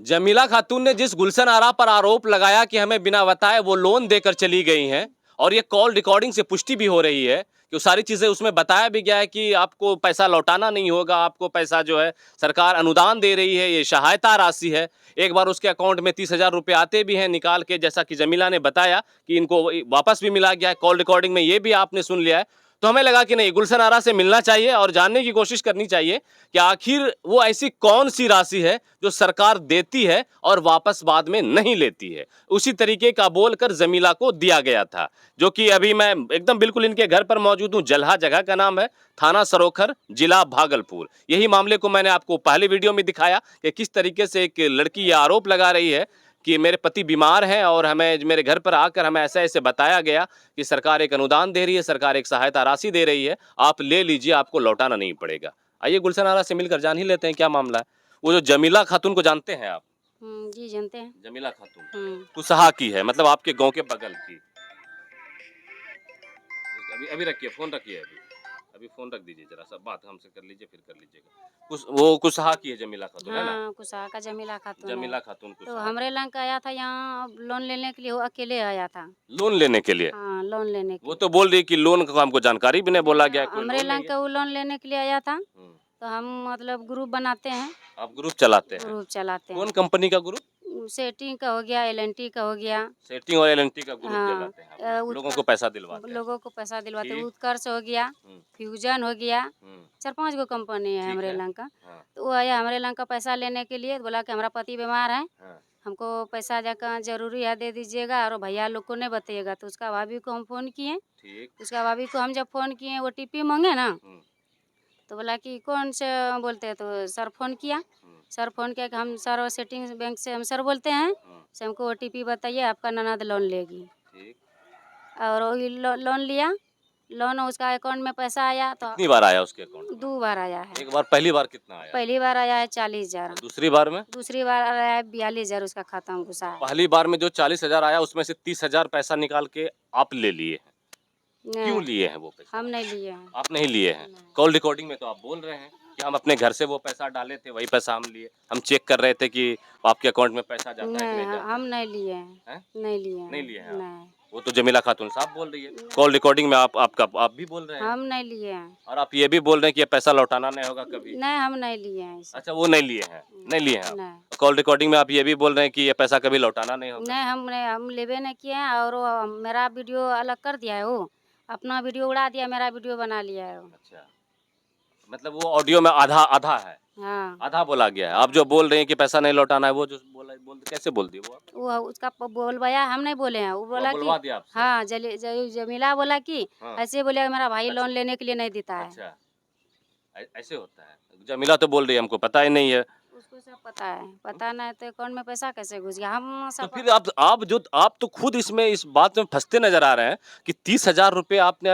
जमीला खातून ने जिस गुलशन आरा पर आरोप लगाया कि हमें बिना बताए वो लोन देकर चली गई हैं, और ये कॉल रिकॉर्डिंग से पुष्टि भी हो रही है कि वो सारी चीजें उसमें बताया भी गया है कि आपको पैसा लौटाना नहीं होगा, आपको पैसा जो है सरकार अनुदान दे रही है, ये सहायता राशि है। एक बार उसके अकाउंट में 30,000 रुपये आते भी हैं निकाल के, जैसा कि जमीला ने बताया कि इनको वापस भी मिला गया है। कॉल रिकॉर्डिंग में ये भी आपने सुन लिया है। तो हमें लगा कि नहीं, गुलशन आरा से मिलना चाहिए और जानने की कोशिश करनी चाहिए कि आखिर वो ऐसी कौन सी राशि है जो सरकार देती है और वापस बाद में नहीं लेती है। उसी तरीके का बोलकर जमीला को दिया गया था, जो कि अभी मैं एकदम बिल्कुल इनके घर पर मौजूद हूँ। जलहा जगह का नाम है, थाना सरोखर, जिला भागलपुर। यही मामले को मैंने आपको पहले वीडियो में दिखाया कि किस तरीके से एक लड़की ये आरोप लगा रही है कि मेरे पति बीमार हैं और हमें मेरे घर पर आकर हमें ऐसे ऐसे बताया गया कि सरकार एक अनुदान दे रही है, सरकार एक सहायता राशि दे रही है, आप ले लीजिए, आपको लौटाना नहीं पड़ेगा। आइए गुलशन आरा से मिलकर जान ही लेते हैं क्या मामला है। वो जो जमीला खातून को जानते हैं आप? जी जानते हैं। जमीला खातून हम्म। कुसहा की है, मतलब आपके गांव के बगल की। अभी अभी रखिए फोन, रखिए अभी अभी फोन रख दीजिए, जरा सा बात हमसे कर लीजिए, फिर कर लीजिएगा। वो कुसहा की है जमीला खातून, है ना? हाँ, कुशा का जमीला खातून है। जमीला खातून तो कुसहा। हमरे लंग आया था यहाँ लोन लेने के लिए, वो अकेले आया था। लोन लेने के लिए? हाँ, लोन लेने के वो लिए। तो बोल रही कि लोन का हमको जानकारी भी नहीं बोला गया, कोई हमरे लोन नहीं लंग है। का वो लोन लेने के लिए आया था। हम्म। तो हम मतलब ग्रुप बनाते हैं। आप ग्रुप चलाते हैं? ग्रुप चलाते कौन हैं। कंपनी का ग्रुप? सेटिंग का हो गया, एलएनटी का हो गया। सेटिंग और एलएनटी का ग्रुप हाँ, चलाते हैं आप लोग, लोगों को पैसा दिलवाते हैं। लोगों को पैसा दिलवाते हैं। ठीक। उत्कर्ष हो गया, फ्यूजन हो गया, हम्म। 4-5 गो कंपनी है ठीक हमरे है। लंग का। हाँ। तो वो आया हमरे लंग का पैसा लेने के लिए, तो बोला कि हमारा पति बीमार है, हाँ। हमको पैसा जाकर जरूरी है, दे दीजिएगा, और भैया लोग को नहीं बताइएगा। तो उसका भाभी को हम फ़ोन किए। ठीक। उसका भाभी को हम जब फ़ोन किए, ओटीपी मांगे ना, हम्म। तो बोला कि कौन से बोलते हैं, तो सर फ़ोन किया। सर फ़ोन किया कि हम सर सेटिंग बैंक से हम सर बोलते हैं, से हमको ओटीपी बताइए, आपका ननद लोन लेगी। ठीक। और वही लोन लिया। लोन उसका अकाउंट में पैसा आया तो कितनी बार आया उसके अकाउंट में? 2 बार आया है। एक बार, पहली बार कितना आया? पहली बार आया है और 40,000। दूसरी बार में? दूसरी बार आया है 42,000, उसका खाता में घुसा है। पहली बार में जो 40,000 आया उसमें से 30,000 पैसा निकाल के आप ले लिए हैं। क्यों नहीं, लिए हैं वो पैसा? हम नहीं लिए हैं। आप नहीं लिए हैं। नहीं। कॉल रिकॉर्डिंग में तो आप बोल रहे हैं कि हम अपने घर से वो पैसा डाले थे, वही पैसा हम लिए, हम चेक कर रहे थे कि आपके अकाउंट में पैसा जाता है कि नहीं, नहीं जाता हम है। नहीं लिए हैं। हैं? नहीं लिए हैं। नहीं लिए हैं आप? नहीं, वो तो जमीला खातून साहब बोल रही है। कॉल रिकॉर्डिंग में आप भी बोल रहे हैं। हम नहीं लिए हैं। और आप ये भी बोल रहे हैं कि ये पैसा लौटाना नहीं होगा कभी। नहीं, हम नहीं लिए हैं इसे। अच्छा, वो नहीं लिए हैं, नहीं लिए हैं आप। नहीं, कॉल रिकॉर्डिंग में आप ये भी बोल रहे हैं कि ये पैसा कभी लौटाना नहीं होगा। नहीं, हम लेबे नहीं किए हैं। और वो मेरा वीडियो अलग कर दिया है वो। अपना वीडियो उड़ा दिया, मेरा वीडियो बना लिया है वो। अच्छा, मतलब वो ऑडियो में आधा आधा है, हाँ, आधा बोला गया है। आप जो बोल रहे हैं कि पैसा नहीं लौटाना है, वो जो कैसे बोल दिए वो आप? वो उसका बोलवाया, हम नहीं बोले हैं। वो वो बोला कि बुलवा दिया आपसे? हाँ, जमीला बोला कि हाँ। ऐसे बोले मेरा भाई अच्छा। लोन लेने के लिए नहीं देता है। अच्छा, ऐसे होता है। जमीला तो बोल रही है हमको पता ही नहीं है। उसको सब पता है। पता नहीं तो अकाउंट में पैसा कैसे घुस गया, हम तो सब। फिर आप तो खुद इसमें इस बात में फंसते नजर आ रहे हैं कि 30,000 रुपये आपने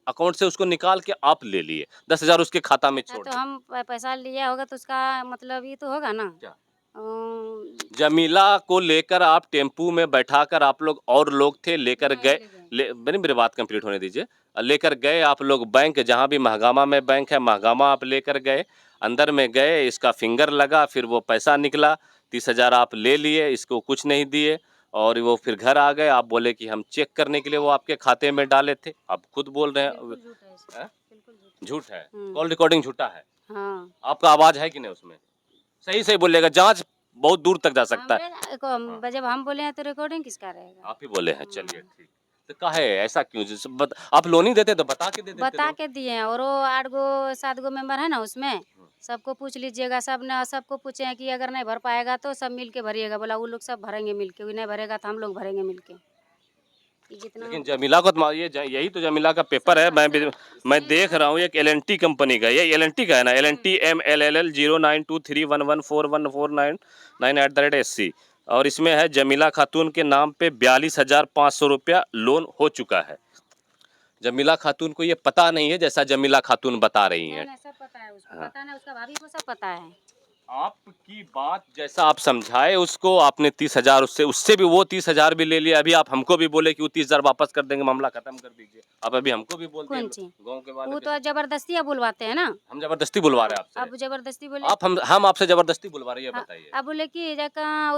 अकाउंट से उसको निकाल के आप ले लिए, 10,000 उसके खाता में अच्छा, छोड़ तो दिए। हम पैसा लिया होगा तो उसका मतलब ये तो होगा ना। क्या? अम, जमीला को लेकर आप टेम्पू में बैठाकर, आप लोग और लोग थे, लेकर नहीं गए, ले गए। मेरी बात कंप्लीट होने दीजिए। लेकर गए आप लोग बैंक, जहाँ भी महगामा में बैंक है, महगामा आप लेकर गए, अंदर में गए, इसका फिंगर लगा, फिर वो पैसा निकला, 30,000 आप ले लिए, इसको कुछ नहीं दिए, और वो फिर घर आ गए। आप बोले कि हम चेक करने के लिए वो आपके खाते में डाले थे, आप खुद बोल रहे हैं। बिल्कुल झूठ है इसमें। हैं? बिल्कुल झूठ है। झूठ है? हम्म। कॉल रिकॉर्डिंग झूठा है? हाँ। आपका आवाज है कि नहीं उसमें? सही सही बोलिएगा, जांच बहुत दूर तक जा सकता है। हाँ। जब हम बोले हैं तो रिकॉर्डिंग किसका रहेगा। आप ही बोले हैं, चलिए ठीक। तो काहे ऐसा क्यों? जैसे आप लोन ही देते तो बता के दे देते बता लोग। के दिए हैं। और वो 8 गो 7 गो मेंबर है ना उसमें, सबको पूछ लीजिएगा। सबको पूछे हैं कि अगर नहीं भर पाएगा तो सब मिल के भरिएगा। बोला वो लोग सब भरेंगे मिल के, नहीं भरेगा तो हम लोग भरेंगे मिल के। ये जितना लेकिन जमीला को तो यही तो जमीला का पेपर है। मैं देख रहा हूँ, एक एलएनटी कंपनी का, ये एलएनटी का है ना, LNT MLLL0923114499@SC, और इसमें है जमीला खातून के नाम पे 42,500 रुपया लोन हो चुका है। जमीला खातून को ये पता नहीं है, जैसा जमीला खातून बता रही नहीं हैं। नहीं, सब पता है उसको। हाँ। पता नहीं, उसका भाभी को सब पता है। आपकी बात जैसा आप समझाए उसको, आपने 30,000 उससे भी, वो 30,000 भी ले लिया। अभी आप हमको भी बोले कि वो 30,000 वापस कर देंगे, मामला खत्म कर दीजिए। आप अभी हमको भी बोल दिए कौन सी? गांव के वाले वो के तो साथ। जबरदस्ती अब बुलवाते हैं ना। हम जबरदस्ती बुलवा रहे हैं आपसे? अब जबरदस्ती बोले। हम आपसे जबरदस्ती बुलवा रहे हैं, ये हाँ, बताइए। अब बोले कि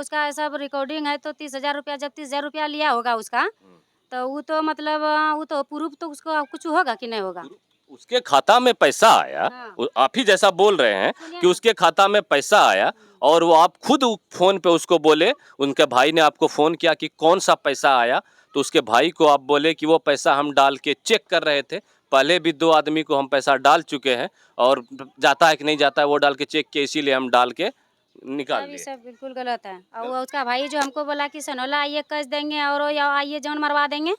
उसका सब रिकॉर्डिंग है तो 30,000 रुपया, जब 30,000 रुपया लिया होगा उसका, हम्म। तो वो तो मतलब वो तो प्रूफ तो उसको कुछ होगा कि नहीं होगा। उसके खाता में पैसा आया, हाँ। आप ही जैसा बोल रहे हैं सुनिए कि ना। उसके खाता में पैसा आया, और वो आप खुद फोन पे उसको बोले, उनके भाई ने आपको फोन किया कि कौन सा पैसा आया, तो उसके भाई को आप बोले कि वो पैसा हम डाल के चेक कर रहे थे, पहले भी 2 आदमी को हम पैसा डाल चुके हैं, और जाता है कि नहीं जाता है वो डाल के चेक किए, इसीलिए हम डाल के निकाल सब ये लिए। सब बिल्कुल गलत है। और वो उसका भाई जो हमको बोला कि सनोला आइए कस देंगे और या आइए जान मरवा देंगे।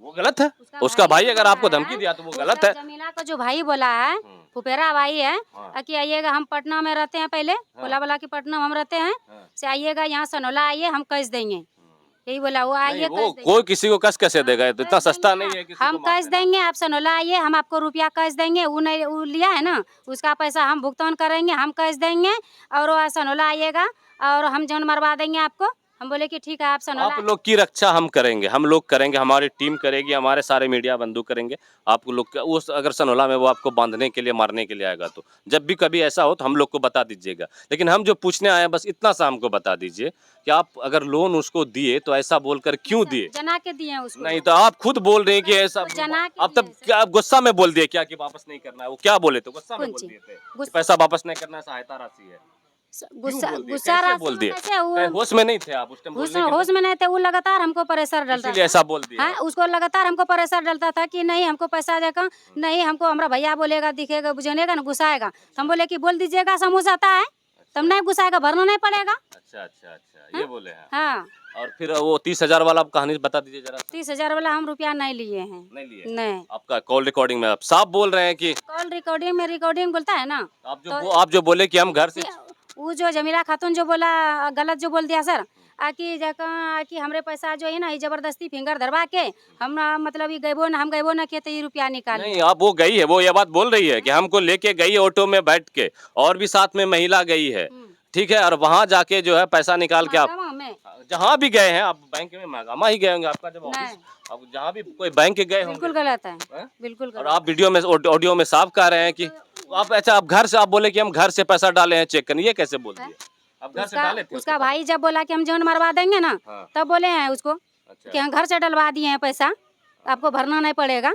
वो गलत है। उसका भाई जो अगर बोला आपको है, धमकी दिया तो वो गलत उसका है। जमीला का जो भाई बोला है, फुफेरा भाई है, हाँ। कि आइएगा, हम पटना में रहते हैं पहले, बोला कि पटना में हम रहते हैं, हाँ। से आइएगा यहाँ सनोला आइए, हम कैश देंगे। यही बोला वो, नहीं, आइए वो कैश देंगे। कोई किसी को कस कैसे देगा, तो इतना कैश सस्ता देंगे, नहीं है किसी हम को मार कैश देना। देंगे, आप सनोला आइए, हम आपको रुपया कैश देंगे। वो नहीं, वो लिया है ना, उसका पैसा हम भुगतान करेंगे, हम कैश देंगे, और वो सनोला आइएगा और हम जान मरवा देंगे आपको। हम बोले कि ठीक है, आप सनोला। आप लोग की रक्षा हम करेंगे, हम लोग करेंगे, हमारी टीम करेगी, हमारे सारे मीडिया बंधु करेंगे। आप लोग का उस, अगर सनोला में वो आपको बांधने के लिए, मारने के लिए आएगा, तो जब भी कभी ऐसा हो तो हम लोग को बता दीजिएगा। लेकिन हम जो पूछने आए हैं, बस इतना सा हमको बता दीजिए कि आप अगर लोन उसको दिए तो ऐसा बोलकर क्यों दिए? जना के दिए हैं उसको। नहीं तो आप खुद बोल रहे हैं कि ऐसा, उसको जना के आप दिए तब हैं सर। क्या आप गुस्सा में बोल दिए क्या कि वापस नहीं करना है? वो क्या बोले थे? गुस्सा में कौन बोल सी? दिए थे कि गुस्सा पैसा वापस नहीं करना है, सहायता राशि है? गुस्सा क्यों बोल दिए? गुस्सा कैसे राशि बोल में दिए? कैसे वो कहीं होश में नहीं थे आप उस टाइम होश बोलने के? होश में नहीं थे, वो लगातार हमको प्रेशर डालता इसीलिए था। ऐसा बोल दिया हाँ, आप। उसको लगातार हमको प्रेशर डालता था कि नहीं हमको पैसा देगा, नहीं हमको हमारा भैया बोलेगा, दिखेगा, बुझनेगा ना, गुस्साएगा, तो हम बोले कि बोल दीजिएगा, समोसा आता है, तब नहीं गुस्साएगा, भरना नहीं पड़ेगा। अच्छा अच्छा अच्छा, ये बोले हैं। हाँ, और फिर वो 30,000 वाला आप कहानी बता दीजिए जरा। 30,000 वाला हम रुपया नहीं लिए हैं। नहीं लिए? नहीं, आपका कॉल रिकॉर्डिंग में आप साफ बोल रहे हैं कि कॉल रिकॉर्डिंग में रिकॉर्डिंग बोलता है ना, आप जो बोले कि हम घर से, वो जो जमीला खातून जो बोला, गलत जो बोल दिया सर, आकि जका कि हमरे पैसा जो है ना, ये जबरदस्ती फिंगर धरवा के हम मतलब ये गएबो ना, हम गएबो ना के, तो ये रुपया निकाल नहीं आप वो गई है, वो ये बात बोल रही है कि हमको लेके गई है ऑटो में बैठ के, और भी साथ में महिला गई है, ठीक है, और वहाँ जाके जो है पैसा निकाल के, आप में। जहाँ भी गए हैं, आप बैंक में मागामा ही गए होंगे, आपका जब ऑफिस, अब जहाँ भी कोई बैंक गए होंगे। बिल्कुल गलत है, हैं? बिल्कुल और गलत। आप वीडियो में, ऑडियो में साफ कह रहे हैं कि आप, अच्छा आप घर से, आप बोले कि हम घर से पैसा डाले हैं चेक करने, ये कैसे बोल दिए? आप घर से डाले थे? उसका भाई जब बोला कि हम जान मरवा देंगे ना, हाँ। तब बोले हैं उसको अच्छा। कि हम घर से डलवा दिए हैं पैसा, आपको भरना नहीं पड़ेगा।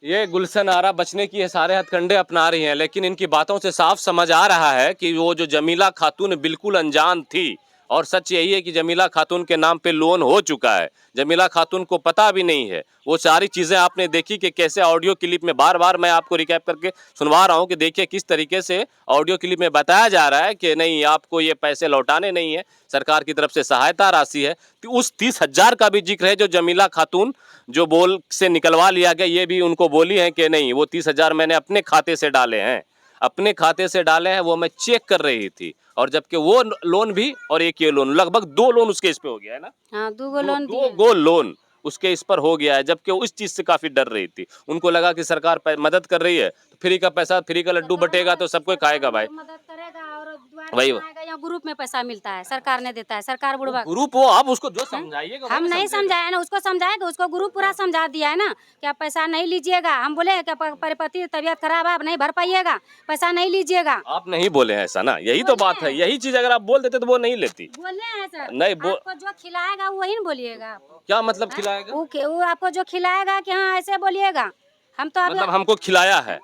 ये गुलशन आरा बचने की ये सारे हथकंडे अपना रही हैं, लेकिन इनकी बातों से साफ समझ आ रहा है कि वो जो जमीला खातून बिल्कुल अनजान थी, और सच यही है कि जमीला खातून के नाम पे लोन हो चुका है। जमीला खातून को पता भी नहीं है। वो सारी चीज़ें आपने देखी कि कैसे ऑडियो क्लिप में, बार बार मैं आपको रिकैप करके सुनवा रहा हूँ कि देखिए किस तरीके से ऑडियो क्लिप में बताया जा रहा है कि नहीं आपको ये पैसे लौटाने नहीं है, सरकार की तरफ से सहायता राशि है। तो उस 30,000 का भी जिक्र है जो जमीला खातून जो बोल से निकलवा लिया गया, ये भी उनको बोली है कि नहीं वो 30,000 मैंने अपने खाते से डाले हैं, अपने खाते से डाले हैं, वो मैं चेक कर रही थी। और जबकि वो लोन भी और एक ये लोन, लगभग 2 लोन उसके इस पे हो गया है ना। हाँ, दो लोन दो गो लोन उसके इस पर हो गया है, जबकि वो इस चीज से काफी डर रही थी। उनको लगा कि सरकार मदद कर रही है, तो फ्री का पैसा, फ्री का लड्डू बटेगा तो सब कोई खाएगा भाई। मदद करेगा और वही यहाँ ग्रुप में पैसा मिलता है, सरकार ने देता है, सरकार बुढ़वा। ग्रुप हो, आप उसको जो समझाइएगा हम नहीं समझाया ना, उसको समझाएगा, उसको ग्रुप पूरा समझा दिया है ना कि आप पैसा नहीं लीजिएगा। हम बोले कि परिपति तबीयत खराब है, आप नहीं भर पाइएगा, पैसा नहीं लीजिएगा। आप नहीं बोले हैं ऐसा ना, यही तो बात है। यही चीज अगर आप बोल देते तो वो नहीं लेती। बोले हैं सर, नहीं आपको जो खिलाएगा वही न बोलिएगा। क्या मतलब खिलाएगा? वो आपको जो खिलाएगा कि हाँ ऐसे बोलिएगा। हम तो मतलब हमको खिलाया है,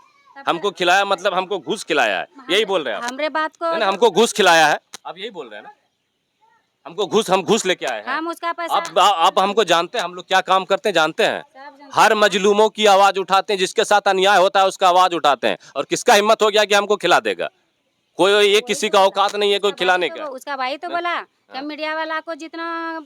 हमको खिलाया मतलब हमको घूस खिलाया है, यही बोल रहे हैं आप? हमरे बात को नहीं, हमको घूस खिलाया है, आप यही बोल रहे हैं ना? हमको घूस, हम घूस लेके आए हैं। हम उसका पैसा, आप हमको जानते हैं, हम लोग क्या काम करते हैं जानते हैं? हर मजलूमों की आवाज उठाते हैं, जिसके साथ अन्याय होता है उसका आवाज उठाते हैं। और किसका हिम्मत हो गया कि हमको खिला देगा? कोई ये किसी का औकात नहीं है कोई खिलाने का। उसका भाई तो बोला कि मीडिया वाला को जितना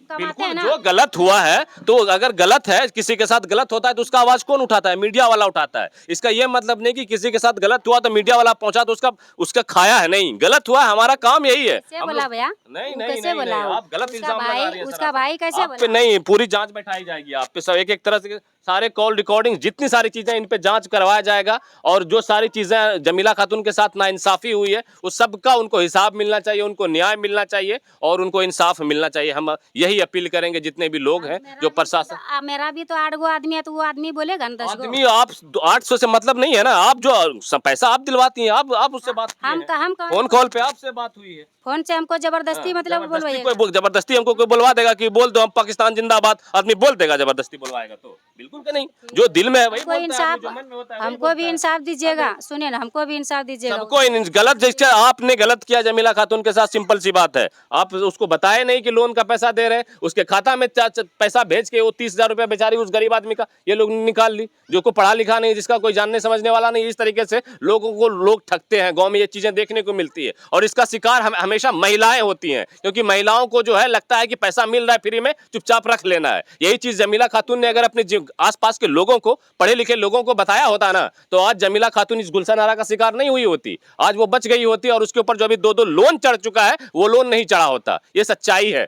कमाते हैं ना, जो गलत हुआ है, तो अगर गलत है, किसी के साथ गलत होता है तो उसका आवाज कौन उठाता है? मीडिया वाला उठाता है। इसका ये मतलब नहीं कि किसी के साथ गलत हुआ तो मीडिया वाला पहुंचा तो उसका खाया है, नहीं, गलत हुआ, हमारा काम यही है। कैसे बोला भैया? नहीं कैसे नहीं बोला? आप गलत इल्जाम लगा रही हैं। उसका भाई कैसे आप पे नहीं, पूरी जांच बैठाई जाएगी आप पे, सब एक एक तरह से सारे कॉल रिकॉर्डिंग जितनी सारी चीजें इन पे जांच करवाया जाएगा और जो सारी चीजें जमीला खातून के साथ नाइंसाफी हुई है उस सब का उनको हिसाब मिलना चाहिए, उनको न्याय मिलना चाहिए और उनको इंसाफ मिलना चाहिए। हम यही अपील करेंगे जितने भी लोग हैं जो प्रशासन। मेरा भी तो 8 गो आदमी है, तो वो आदमी बोलेगा ना 10 गो। आदमी आप 800 से मतलब नहीं है ना, आप जो पैसा आप दिलवाती हैं, आप उससे बात की हम है। कहाँ फोन कॉल पे आपसे बात हुई है। फोन से हमको जबरदस्ती मतलब बोलवाइए। जबरदस्ती हमको कोई बुलवा देगा कि बोल दो हम पाकिस्तान जिंदाबाद, आदमी बोल देगा जबरदस्ती बुलवाएगा तो? बिल्कुल कि नहीं, जो दिल में है वही हमको बोलता है, इंसाफ, जो मन में होता है वही हमको बोलता भी है। इंसाफ दीजिएगा। सुनिए ना, हमको भी इंसाफ दीजिएगा। सबको गलत, जैसे आपने गलत किया जमीला खातून के साथ, सिंपल सी बात है, आप उसको बताए नहीं कि लोन का पैसा दे रहे हैं, उसके खाता में पैसा भेज के वो 30,000 रुपया बेचारी उस गरीब आदमी का ये लोग निकाल ली, जो को पढ़ा लिखा नहीं, जिसका कोई जानने समझने वाला नहीं। इस तरीके से लोगों को लोग ठगते हैं, गांव में ये चीजें देखने को मिलती है और इसका शिकार हमेशा महिलाएं होती हैं, क्योंकि महिलाओं को जो है लगता है कि पैसा मिल रहा है फ्री में, चुपचाप रख लेना है। यही चीज जमीला खातून ने अगर अपने आसपास के लोगों को, पढ़े लिखे लोगों को बताया होता ना, तो आज जमीला खातून इस गुलशन आरा का शिकार नहीं हुई होती, आज वो बच गई होती और उसके ऊपर जो अभी 2-2 लोन चढ़ चुका है वो लोन नहीं चढ़ा होता। ये सच्चाई है।